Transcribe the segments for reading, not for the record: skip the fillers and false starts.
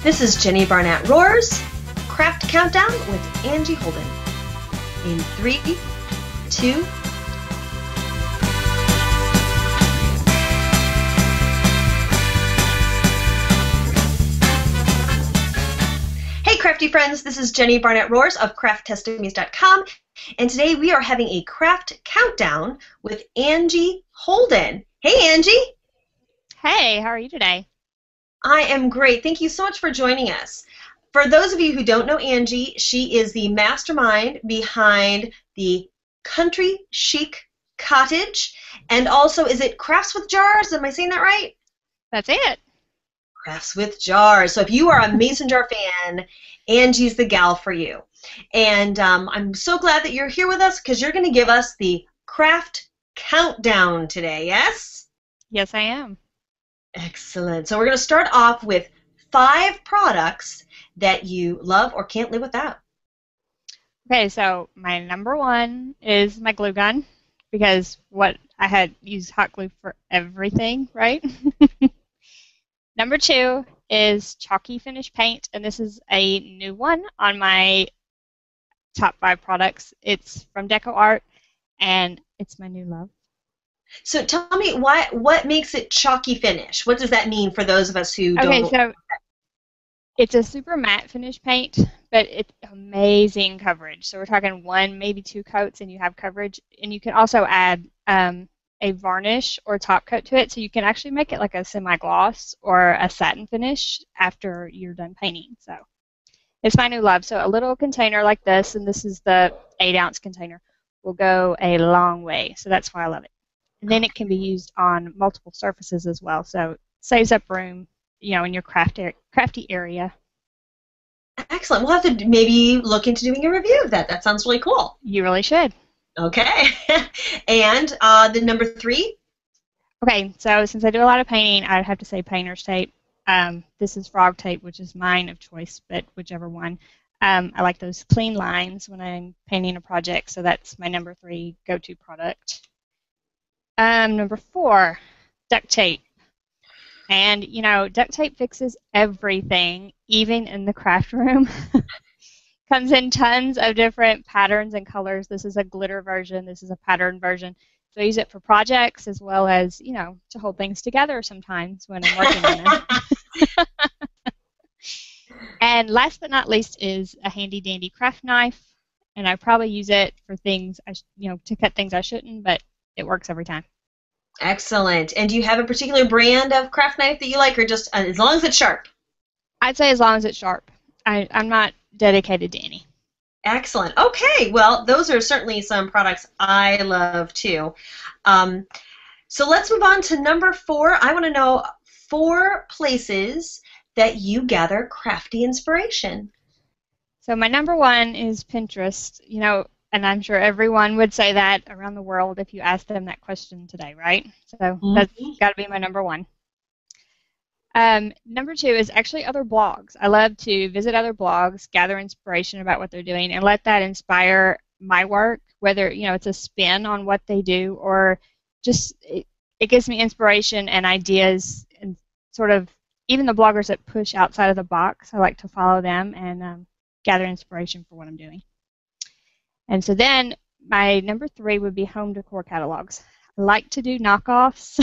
This is Jenny Barnett Roars, Craft Countdown with Angie Holden. In 3, 2, Hey crafty friends, this is Jenny Barnett Roars of CraftTestimonies.com, and today we are having a craft countdown with Angie Holden. Hey Angie! Hey, how are you today? I am great. Thank you so much for joining us. For those of you who don't know Angie, she is the mastermind behind the Country Chic Cottage, and also, is it Crafts with Jars? Am I saying that right? That's it. Crafts with Jars. So if you are a mason jar fan, Angie's the gal for you. And I'm so glad that you're here with us because you're going to give us the craft countdown today, yes? Yes, I am. Excellent. So we're going to start off with 5 products that you love or can't live without. Okay, so my number 1 is my glue gun because I had used hot glue for everything, right? Number 2 is Chalky finish paint, and this is a new one on my top 5 products. It's from DecoArt, and it's my new love. So tell me, what makes it chalky finish? What does that mean for those of us who don't? Okay, so it's a super matte finish paint, but it's amazing coverage. So we're talking 1, maybe 2 coats, and you have coverage. And you can also add a varnish or top coat to it, so you can actually make it like a semi-gloss or a satin finish after you're done painting. So it's my new love. So a little container like this, and this is the 8-ounce container, will go a long way. So that's why I love it. And then it can be used on multiple surfaces as well, so it saves up room, you know, in your crafty area. Excellent. We'll have to maybe look into doing a review of that. That sounds really cool. You really should. Okay. And the number 3? Okay, so since I do a lot of painting, I'd have to say painter's tape. This is frog tape, which is mine of choice, but whichever one. I like those clean lines when I'm painting a project, so that's my number 3 go-to product. Number 4, duct tape. And, you know, duct tape fixes everything, even in the craft room. Comes in tons of different patterns and colors. This is a glitter version. This is a pattern version. So I use it for projects as well as, you know, to hold things together sometimes when I'm working on them. And last but not least is a handy-dandy craft knife. And I probably use it for things, to cut things I shouldn't, but it works every time. Excellent. And do you have a particular brand of craft knife that you like, or just as long as it's sharp? I'd say as long as it's sharp. I'm not dedicated to any. Excellent. Okay. Well, those are certainly some products I love too. So let's move on to number 4. I want to know 4 places that you gather crafty inspiration. So my number 1 is Pinterest. You know, and I'm sure everyone would say that around the world if you asked them that question today, right? So that's got to be my number 1. Number 2 is actually other blogs. I love to visit other blogs, gather inspiration about what they're doing, and let that inspire my work, whether, you know, it's a spin on what they do or just it gives me inspiration and ideas, and sort of even the bloggers that push outside of the box, I like to follow them and gather inspiration for what I'm doing. And so then my number 3 would be home decor catalogs. I like to do knockoffs.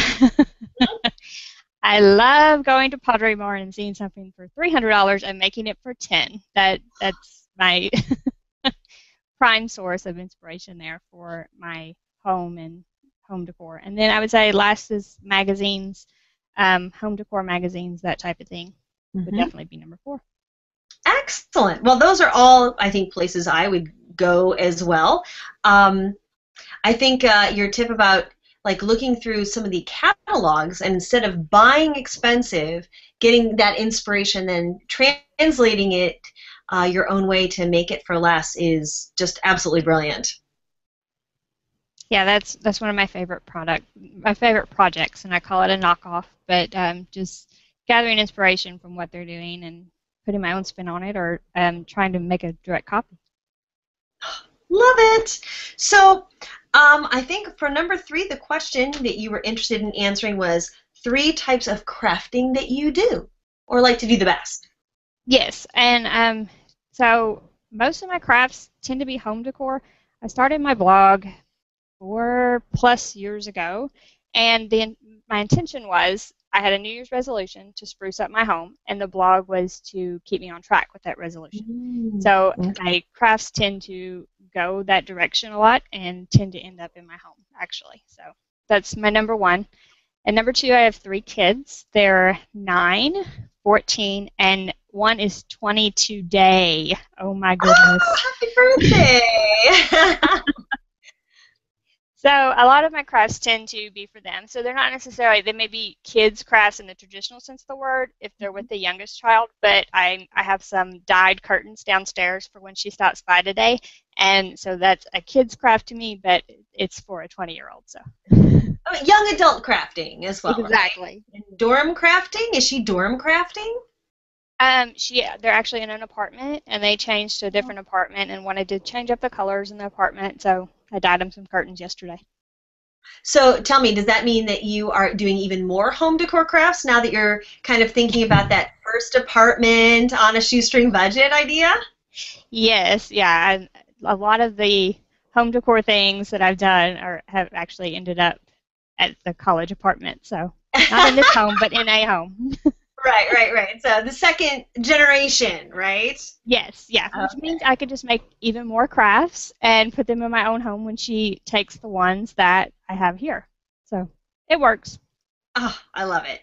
I love going to Pottery Barn and seeing something for $300 and making it for $10. That's my prime source of inspiration there for my home and home decor. And then I would say last is magazines, home decor magazines, that type of thing would definitely be number 4. Excellent. Well, those are all, I think, places I would go as well. I think your tip about like looking through some of the catalogs and instead of buying expensive, getting that inspiration, then translating it your own way to make it for less is just absolutely brilliant. Yeah, that's one of my favorite projects, and I call it a knockoff. But just gathering inspiration from what they're doing and putting my own spin on it, or trying to make a direct copy. Love it. So I think for number 3, the question that you were interested in answering was 3 types of crafting that you do or like to do the best. Yes, and so most of my crafts tend to be home decor. I started my blog 4+ years ago, and my intention was I had a New Year's resolution to spruce up my home, and the blog was to keep me on track with that resolution. So Okay. my crafts tend to go that direction a lot and tend to end up in my home, actually. So that's my number one. And number two, I have 3 kids. They're 9, 14, and one is 20 today. Oh my goodness. Oh, happy birthday! So a lot of my crafts tend to be for them. So they're not necessarily, they may be kids crafts in the traditional sense of the word if they're with the youngest child, but I have some dyed curtains downstairs for when she stops by today. And so that's a kid's craft to me, but it's for a 20-year-old. So Oh, young adult crafting as well, right? exactly. And dorm crafting? Is she dorm crafting? They're actually in an apartment, and they changed to a different apartment and wanted to change up the colors in the apartment, so I dyed them some curtains yesterday. So tell me, does that mean that you are doing even more home decor crafts now that you're kind of thinking about that first apartment on a shoestring budget idea? Yes, yeah. A lot of the home decor things that I've done have actually ended up at the college apartment. So not in this home, but in a home. Right, right, right. So the second generation, right? Yes, yeah. Which Okay. means I could just make even more crafts and put them in my own home when she takes the ones that I have here. So it works. Oh, I love it.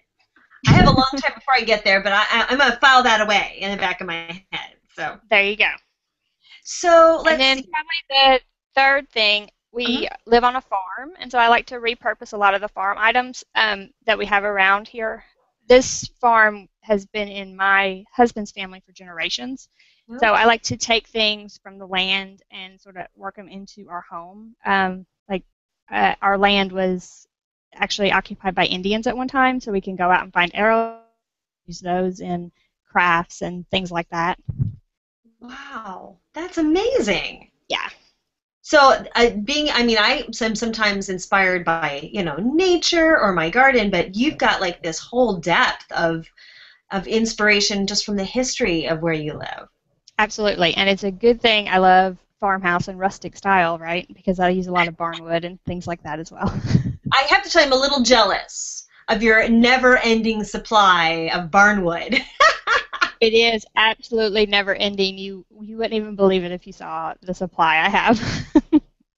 I have a long time before I get there, but I'm going to file that away in the back of my head. There you go. So And let's then see. probably the third thing, Mhm. we live on a farm, and so I like to repurpose a lot of the farm items that we have around here. This farm has been in my husband's family for generations, so I Okay. like to take things from the land and sort of work them into our home. Our land was actually occupied by Indians at one time, so we can go out and find arrows, use those in crafts and things like that. Wow, that's amazing. Yeah. So I mean, I am sometimes inspired by, nature or my garden, but you've got like this whole depth of inspiration just from the history of where you live. Absolutely, and it's a good thing I love farmhouse and rustic style, right? Because I use a lot of barn wood and things like that as well. I have to tell you, I'm a little jealous of your never-ending supply of barnwood. It is absolutely never ending. You wouldn't even believe it if you saw the supply I have.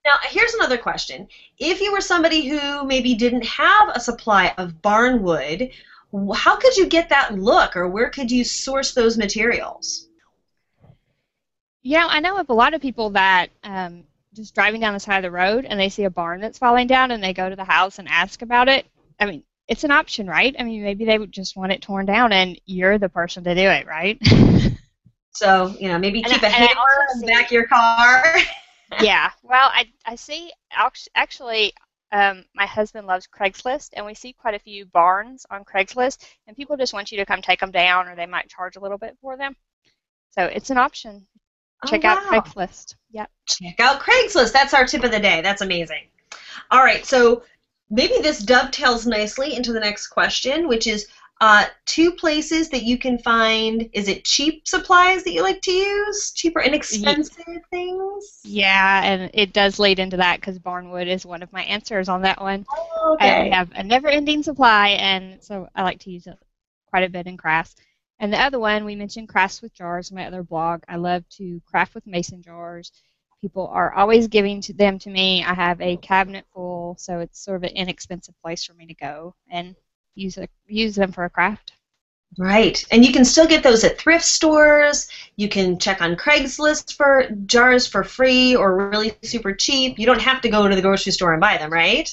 Now, here's another question. If you were somebody who maybe didn't have a supply of barnwood, how could you get that look, or where could you source those materials? I know of a lot of people that just driving down the side of the road and they see a barn that's falling down and they go to the house and ask about it. I mean, it's an option, right? I mean, maybe they would just want it torn down and you're the person to do it, right? So, maybe And I, keep a and I hammer also in the back see, of your car. yeah, well, I see actually my husband loves Craigslist, and we see quite a few barns on Craigslist, and people just want you to come take them down, or they might charge a little bit for them. So it's an option. Oh, Check out wow. Craigslist. Yep. Check out Craigslist. That's our tip of the day. That's amazing. All right, so maybe this dovetails nicely into the next question, which is 2 places that you can find, is it cheap supplies that you like to use? Cheap or Ye- inexpensive things? Yeah, and it does lead into that because barnwood is one of my answers on that one. I Okay. have a never-ending supply, and so I like to use it quite a bit in crafts. And the other one, we mentioned crafts with jars, my other blog. I love to craft with mason jars. People are always giving them to me. I have a cabinet full, so it's sort of an inexpensive place for me to go and use them for a craft. Right. And you can still get those at thrift stores. You can check on Craigslist for jars for free or really super cheap. You don't have to go to the grocery store and buy them, right?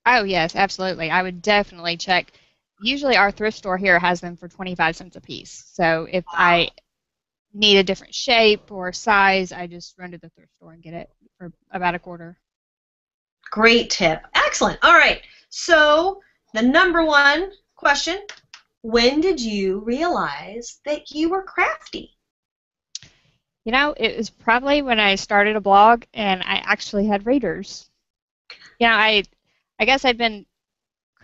Oh, yes, absolutely. I would definitely check. Usually our thrift store here has them for 25 cents a piece. So if I need a different shape or size, I just run to the thrift store and get it for about a quarter. Great tip. Excellent. All right. So, the number one question, when did you realize that you were crafty? It was probably when I started a blog and I actually had readers. I guess I'd been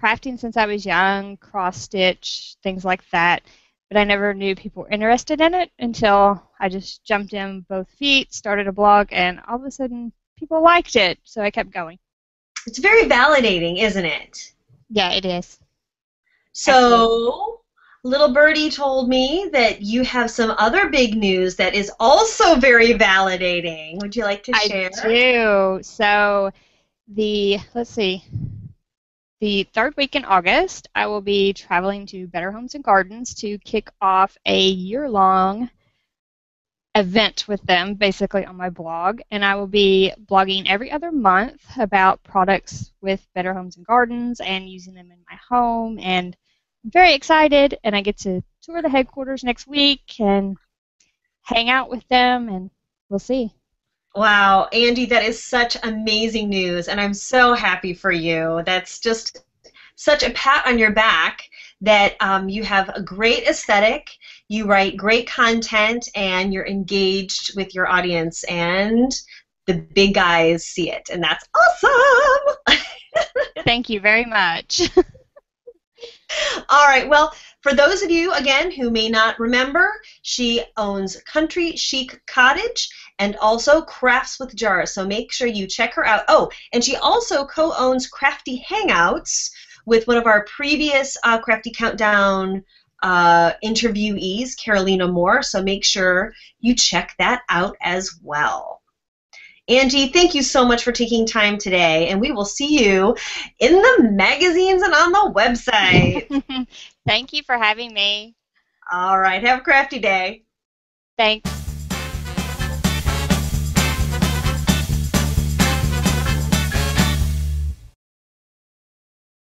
crafting since I was young, cross stitch, things like that. but I never knew people were interested in it until I just jumped in both feet, started a blog, and all of a sudden people liked it, so I kept going. It's very validating, isn't it? Yeah, it is. So, little birdie told me that you have some other big news that is also very validating. Would you like to share? I do. So, let's see, the third week in August, I will be traveling to Better Homes and Gardens to kick off a year-long event with them, basically on my blog, and I will be blogging every other month about products with Better Homes and Gardens and using them in my home, and I'm very excited, and I get to tour the headquarters next week and hang out with them, and we'll see. Wow, Angie, that is such amazing news, and I'm so happy for you. That's just such a pat on your back that you have a great aesthetic, you write great content, and you're engaged with your audience, and the big guys see it, and that's awesome! Thank you very much. All right, well, for those of you, again, who may not remember, she owns Country Chic Cottage and also Crafts with Jars, so make sure you check her out. Oh, and she also co-owns Crafty Hangouts with one of our previous Crafty Countdown interviewees, Carolina Moore, so make sure you check that out as well. Angie, thank you so much for taking time today, and we will see you in the magazines and on the website. Thank you for having me. All right, have a crafty day. Thanks.